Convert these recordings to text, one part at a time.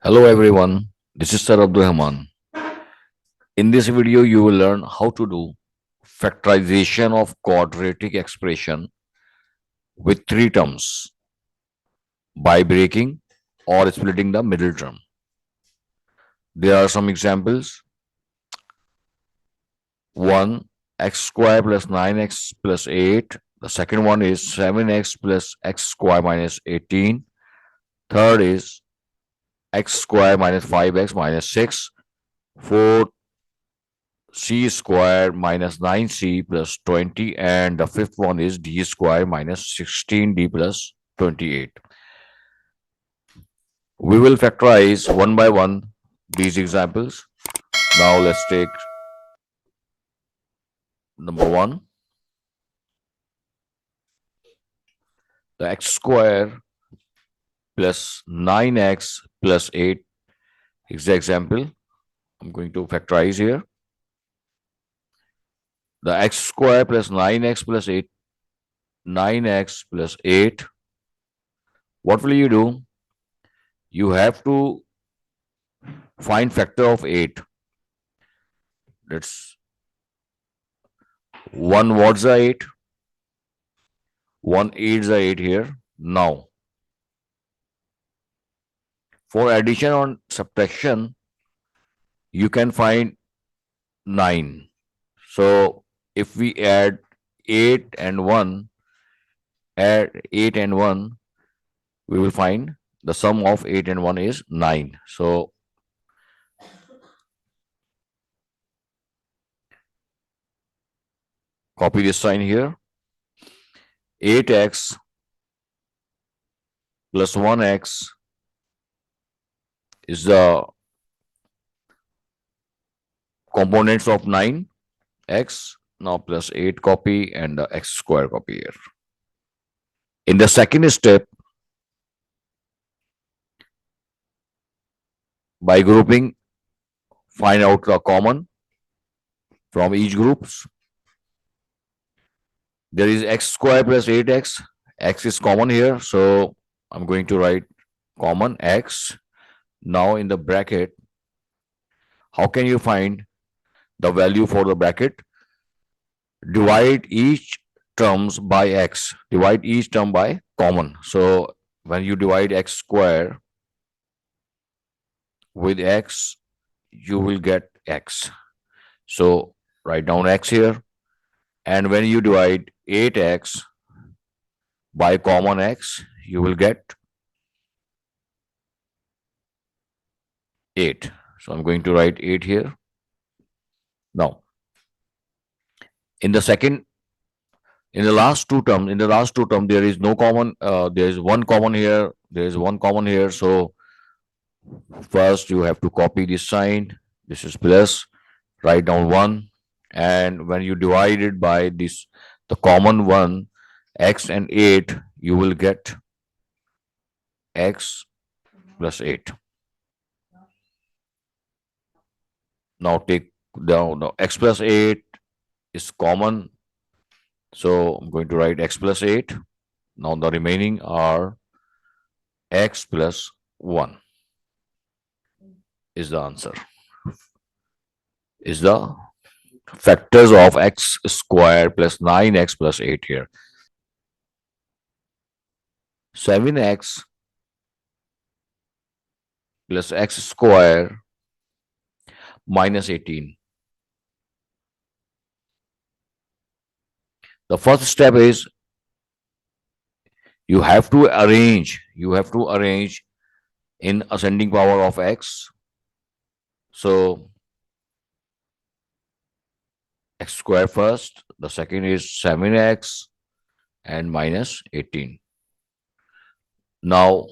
Hello everyone, this is Sir Rehman. In this video, you will learn how to do factorization of quadratic expression with three terms by breaking or splitting the middle term. There are some examples. 1 x square plus 9x plus 8. The second one is 7x plus x square minus 18. Third is x square minus 5x minus 6. Fourth, c square minus 9c plus 20, and the fifth one is d square minus 16d plus 28. We will factorize one by one these examples. Now let's take number 1. The x square plus 9x plus 8 is the example I'm going to factorize here. The x square plus 9x plus 8, 9x plus 8. What will you do? You have to find factor of 8. That's 1 what's the 8? 1 8 the 8 here. Now, for addition or subtraction, you can find 9. So, if we add 8 and 1, we will find the sum of 8 and 1 is 9. So, copy this sign here. 8x plus 1x is the components of 9x. Now plus 8 copy and the x square copy here. In the second step, by grouping, find out the common from each groups. There is x square plus 8x. X is common here, so I'm going to write common x. Now in the bracket, how can you find the value for the bracket? Divide each terms by x. Divide each term by common. So when you divide x square with x, you will get x. So write down x here. And when you divide 8x by common x, you will get 8. So I'm going to write 8 here. Now, in the last two terms, there is no common. There is one common here. There is one common here. So first you have to copy this sign. This is plus. Write down 1. And when you divide it by this, the common one, x and 8, you will get x plus 8. Now take down x plus 8 is common. So I'm going to write x plus 8. Now the remaining are x plus 1 is the answer. Is the factors of x square plus 9x plus 8 here. 7x plus x square minus 18. The first step is you have to arrange in ascending power of x. So x square first, the second is 7x and minus 18. Now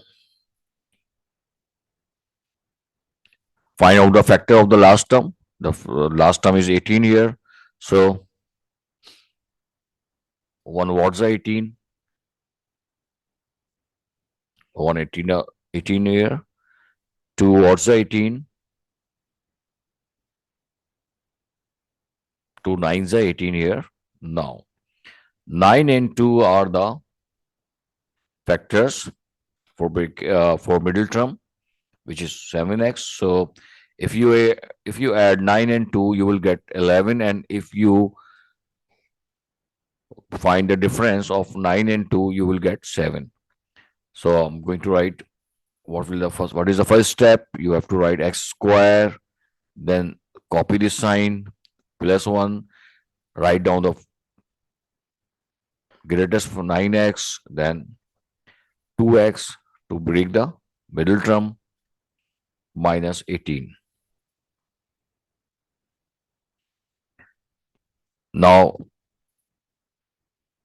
find out the factor of the last term. The last term is 18 here. So 1 what's the 18? 1 18 here. 2 what's the 18? 2 9's the 18 here. Now 9 and 2 are the factors for middle term. which is 7x. So if you add 9 and 2, you will get 11, and if you find the difference of 9 and 2, you will get 7. So I'm going to write what is the first step? You have to write x square, then copy this sign, plus 1, write down the greatest for 9x, then 2x to break the middle term, minus 18. Now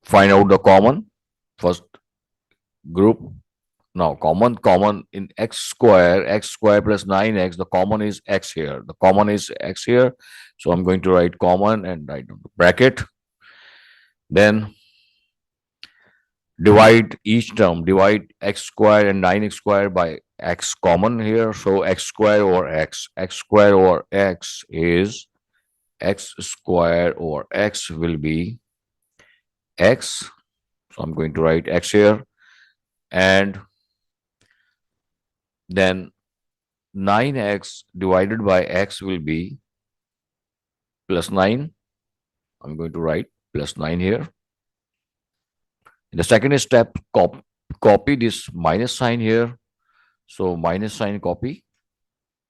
find out the common first group. Now common in x square plus 9x, the common is x here. The common is x here. So I'm going to write common and write down the bracket. Then divide each term, divide x square and 9x square by x common here. So x square over x square over x is x square over x will be x. So I'm going to write x here. And then 9x divided by x will be plus 9. I'm going to write plus 9 here. In the second step, copy this minus sign here. So minus sign copy,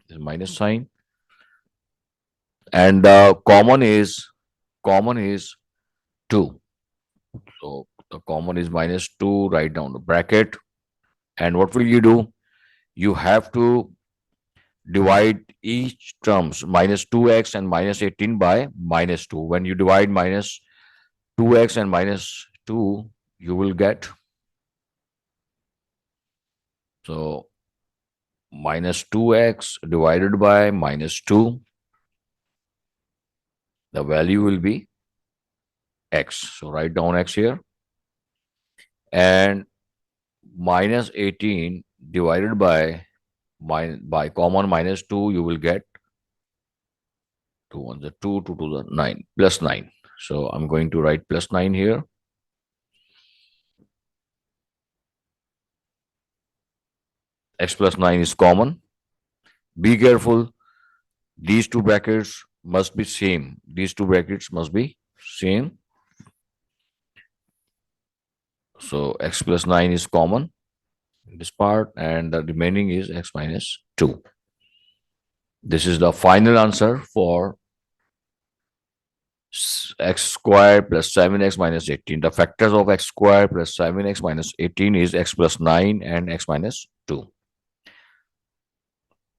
this minus sign. And common is 2. So the common is minus 2, write down the bracket. And what will you do? You have to divide each terms minus 2x and minus 18 by minus 2. When you divide minus 2x and minus 2, you will get, so minus 2x divided by minus 2, the value will be x. So write down x here. And minus 18 divided by common minus 2, you will get 2 on the 2 to the 9 plus 9. So I'm going to write plus 9 here. X plus 9 is common. Be careful. These two brackets must be same. These two brackets must be same. So x plus 9 is common in this part, and the remaining is x minus 2. This is the final answer for x square plus 7x minus 18. The factors of x square plus 7x minus 18 is x plus 9 and x minus 2.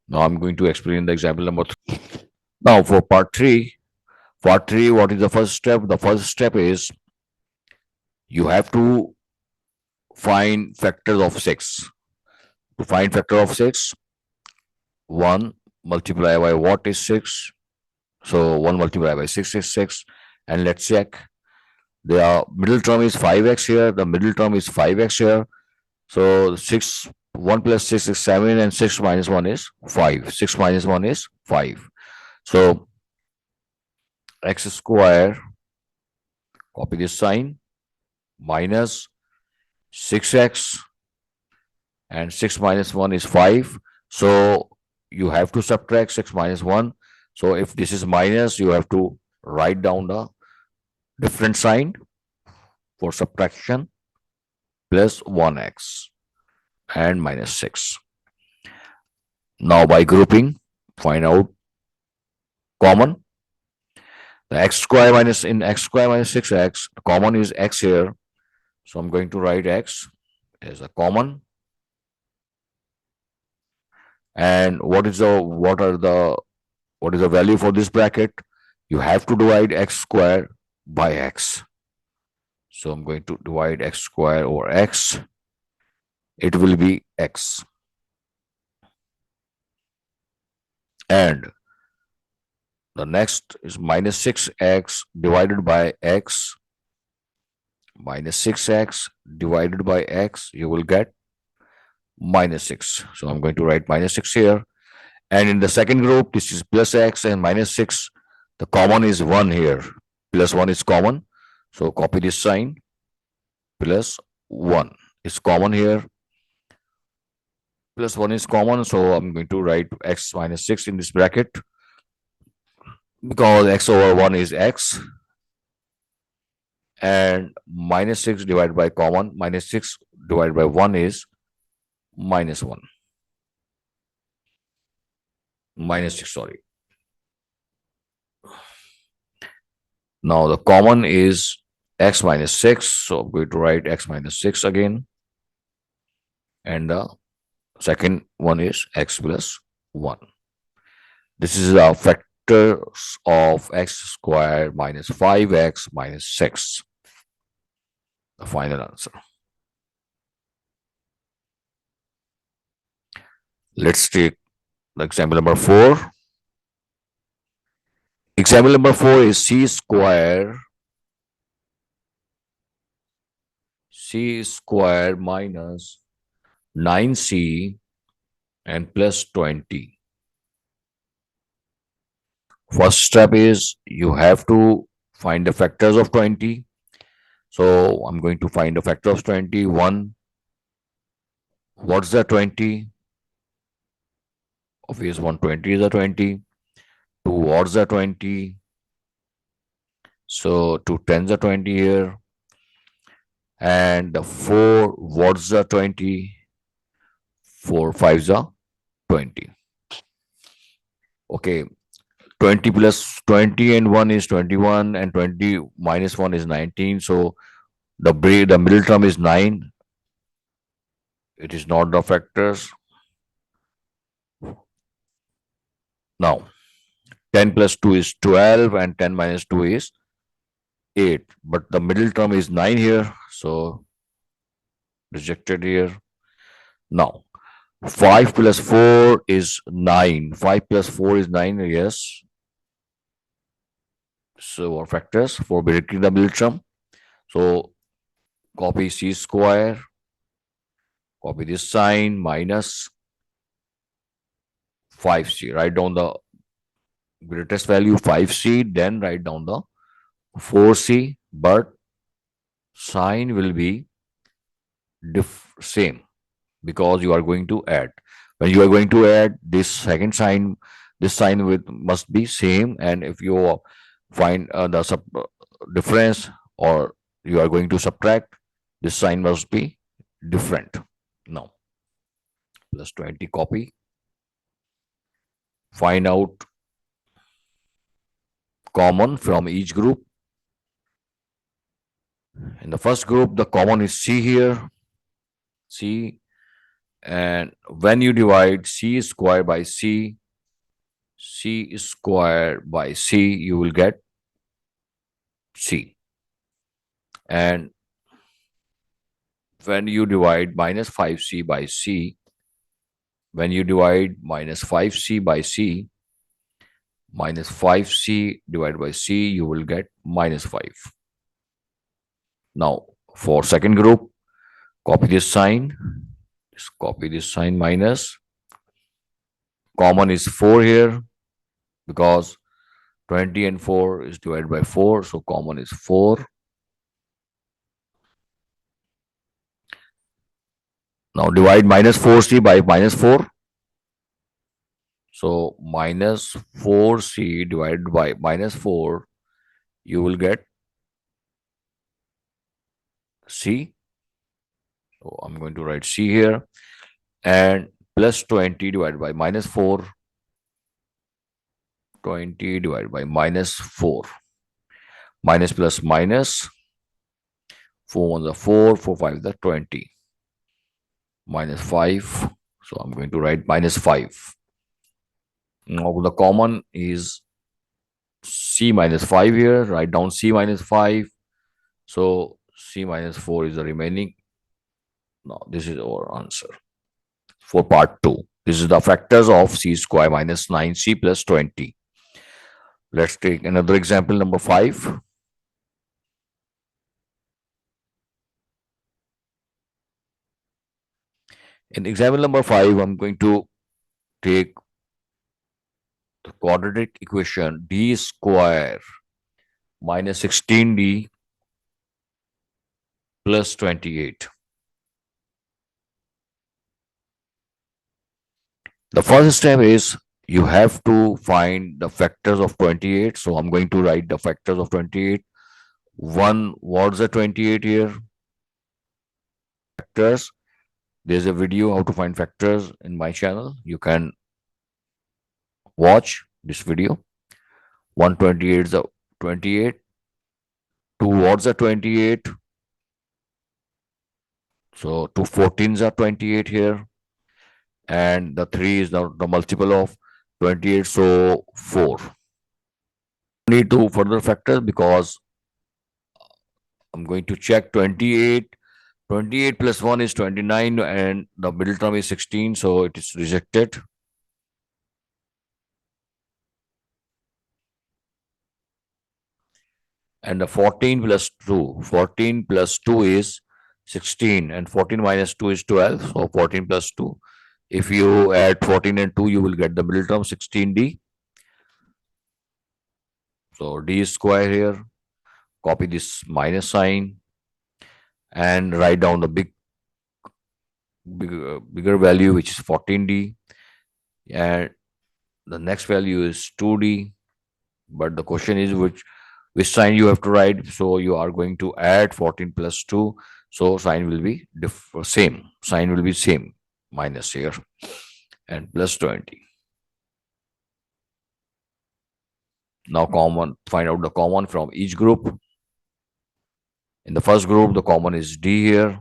Now I'm going to explain the example number 3. Now for part 3, what is the first step? The first step is you have to find factors of 6. To find factor of 6, 1 multiplied by what is 6? So 1 multiplied by 6 is 6. And let's check. The middle term is 5x here. The middle term is 5x here. So 1 plus 6 is 7, and 6 minus 1 is 5. 6 minus 1 is 5. So x square, copy this sign, minus 6x, and 6 minus 1 is 5. So you have to subtract 6 minus 1. So if this is minus, you have to write down the different sign for subtraction, plus 1x and minus 6. Now by grouping, find out common. The x square minus 6x, common is x here. So I'm going to write x as a common. And what is the value for this bracket? You have to divide x square by x. So I'm going to divide x square over x. It will be x. And the next is minus 6x divided by x. Minus 6x divided by x, you will get minus 6. So I'm going to write minus 6 here. And in the second group, this is plus x and minus 6. The common is 1 here. Plus 1 is common. So copy this sign. Plus 1 is common here. plus 1 is common, so I'm going to write x minus 6 in this bracket because x over 1 is x, and minus 6 divided by common, minus 6 divided by 1 is minus 1. Minus 6, sorry. Now the common is x minus 6, so I'm going to write x minus 6 again, and the second one is x plus 1. This is a factors of x squared minus 5x minus 6. The final answer. Let's take the example number 4. Example number 4 is c square minus 9c and plus 20. First step is you have to find the factors of 20. So I'm going to find the factor of 20. 1, what's the 20? Obvious 120 is a 20. 2, what's the 20? So 2 tens are 20 here. And the 4, what's the 20? 4 5s are 20. Okay, 20 plus 20 and 1 is 21, and 20 minus 1 is 19. So the middle term is 9. It is not the factors. Now 10 plus 2 is 12, and 10 minus 2 is 8. But the middle term is 9 here, so rejected here. Now 5 plus 4 is 9. 5 plus 4 is 9, yes. So our factors for breaking the middle term. So copy c square, copy this sign, minus 5c. Write down the greatest value 5c, then write down the 4c, but sign will be same because you are going to add. When you are going to add, this second sign, this sign must be same, and if you find the difference, or you are going to subtract, this sign must be different. Now plus 20, copy, find out common from each group. In the first group, the common is c here, c, and when you divide c square by c square by c, you will get c. And when you divide minus 5c by c, when you divide minus 5c by c, minus 5c divided by c, you will get minus 5. Now for second group, copy this sign, just copy this sign, minus, common is 4 here because 20 and 4 is divided by 4, so common is 4. Now divide minus 4c by minus 4. So minus 4c divided by minus 4, you will get c. So I'm going to write c here, and plus 20 divided by minus 4. 20 divided by minus 4. Minus plus minus. 4 ones are 4, 4 5 are 20. Minus 5. So I'm going to write minus 5. Now the common is c minus 5 here. Write down c minus 5. So c minus 4 is the remaining. Now this is our answer for part 2. This is the factors of c square minus 9c plus 20. Let's take another example, number 5. In example number 5, I'm going to take the quadratic equation d square minus 16d plus 28. The first step is you have to find the factors of 28. So I'm going to write the factors of 28. One, what's the 28 here? Factors. There's a video how to find factors in my channel. You can watch this video. 128 is the 28. 2, what's the 28? So 2 14s are 28 here. And the 3 is the multiple of 28. So 4. Need to further factors because I'm going to check 28. 28 plus 1 is 29 and the middle term is 16. So it is rejected. And the 14 plus 2. 14 plus 2 is 16 and 14 minus 2 is 12. So 14 plus 2. If you add 14 and 2, you will get the middle term 16d. So d is square here. Copy this minus sign and write down the bigger value, which is 14d. And the next value is 2d. But the question is which sign you have to write. So you are going to add 14 plus 2. So sign will be same. Sign will be same. Minus here and plus 20. Now find out the common from each group. In the first group, the common is d here.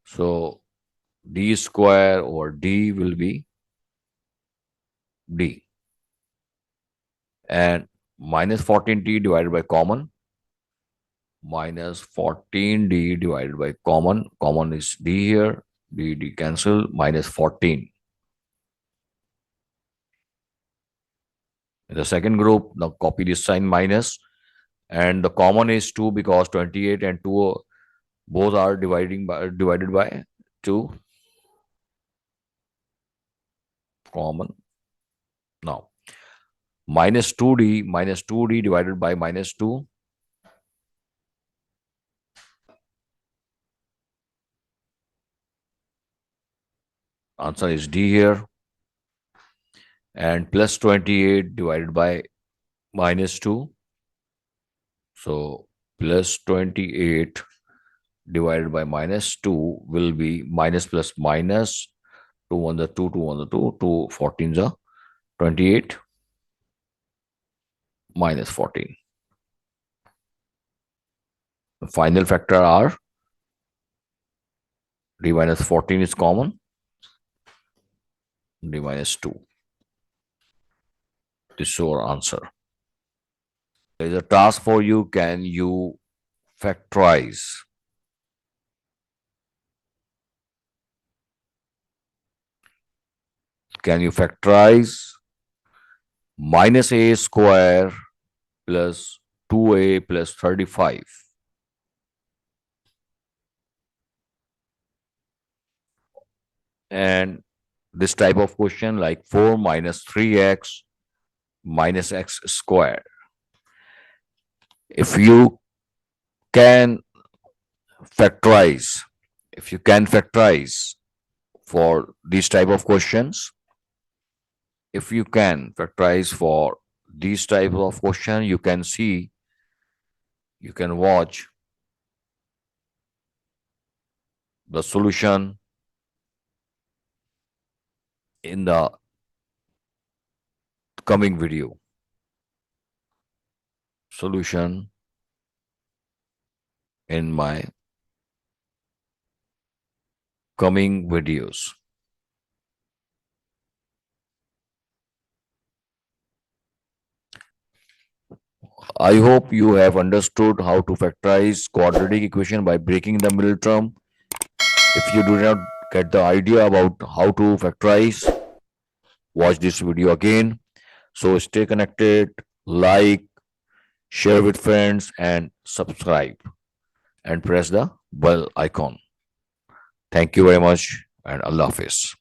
So d square over d will be d. And minus 14d divided by common. Minus 14d divided by common. Common is d here. D cancel. Minus 14. In the second group, now copy this sign minus. And the common is 2 because 28 and 2 both are divided by 2. Common. Now, minus 2d divided by minus 2. Answer is D here. And plus 28 divided by minus 2. So plus 28 divided by minus 2 will be minus plus minus 2 on the 2, 2 on the 2, 2 14s are 28 minus 14. The final factor are d minus 14 is common, d minus 2. This is our answer. There is a task for you. Can you factorize? Can you factorize minus a square plus 2a plus 35? And this type of question like 4 minus 3x minus x squared. If you can factorize, for these type of questions, you can see, you can watch the solution in the coming video. Solution in my coming videos. I hope you have understood how to factorize quadratic equation by breaking the middle term. If you do not get the idea about how to factorize, watch this video again. So stay connected, like, share with friends, and subscribe. And press the bell icon. Thank you very much, and Allah Hafiz.